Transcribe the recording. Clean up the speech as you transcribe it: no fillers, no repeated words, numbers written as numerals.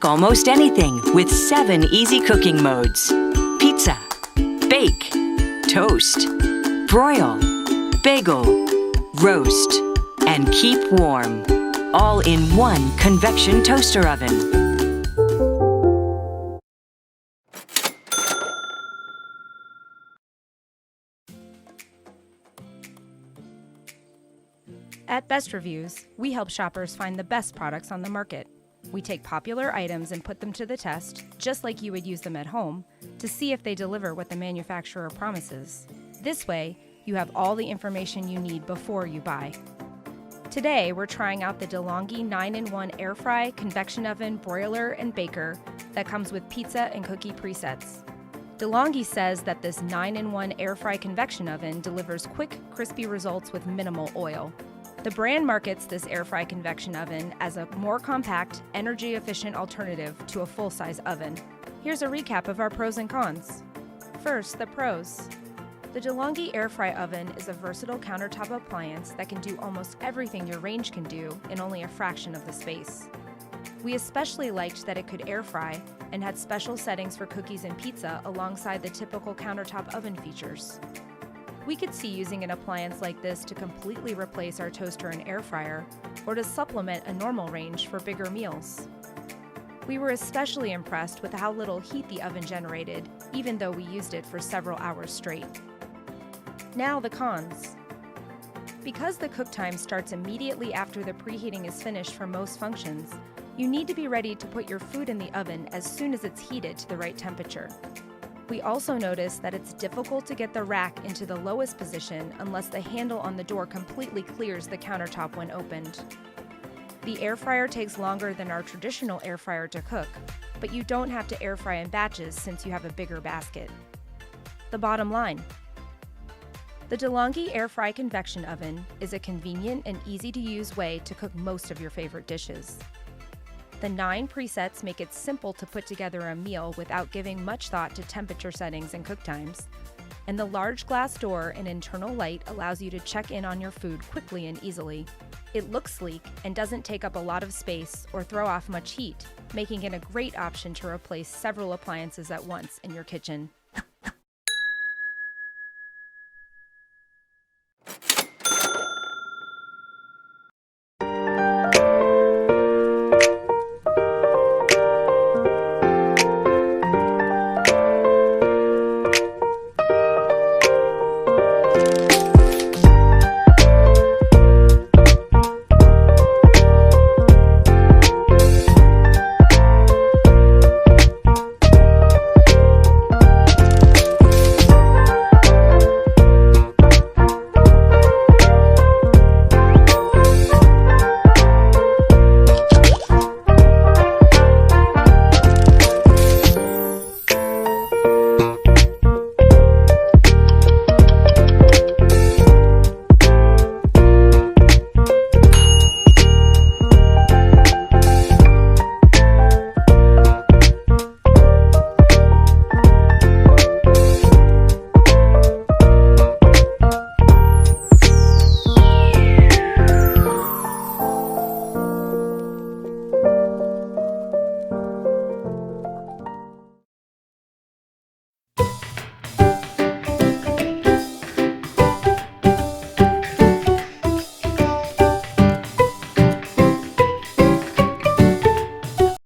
cook almost anything with 7 easy cooking modes. Pizza, bake, toast, broil, bagel, roast, and keep warm. All in one convection toaster oven. At Best Reviews, we help shoppers find the best products on the market. We take popular items and put them to the test, just like you would use them at home, to see if they deliver what the manufacturer promises. This way, you have all the information you need before you buy. Today, we're trying out the DeLonghi 9-in-1 Air Fry, Convection Oven, Broiler, and Baker that comes with pizza and cookie presets. DeLonghi says that this 9-in-1 Air Fry Convection Oven delivers quick, crispy results with minimal oil. The brand markets this air fry convection oven as a more compact, energy-efficient alternative to a full-size oven. Here's a recap of our pros and cons. First, the pros. The DeLonghi air fry oven is a versatile countertop appliance that can do almost everything your range can do in only a fraction of the space. We especially liked that it could air fry and had special settings for cookies and pizza alongside the typical countertop oven features. We could see using an appliance like this to completely replace our toaster and air fryer, or to supplement a normal range for bigger meals. We were especially impressed with how little heat the oven generated, even though we used it for several hours straight. Now the cons. Because the cook time starts immediately after the preheating is finished for most functions, you need to be ready to put your food in the oven as soon as it's heated to the right temperature. We also noticed that it's difficult to get the rack into the lowest position unless the handle on the door completely clears the countertop when opened. The air fryer takes longer than our traditional air fryer to cook, but you don't have to air fry in batches since you have a bigger basket. The bottom line. The DeLonghi Air Fry Convection Oven is a convenient and easy-to-use way to cook most of your favorite dishes. The 9 presets make it simple to put together a meal without giving much thought to temperature settings and cook times. And the large glass door and internal light allows you to check in on your food quickly and easily. It looks sleek and doesn't take up a lot of space or throw off much heat, making it a great option to replace several appliances at once in your kitchen.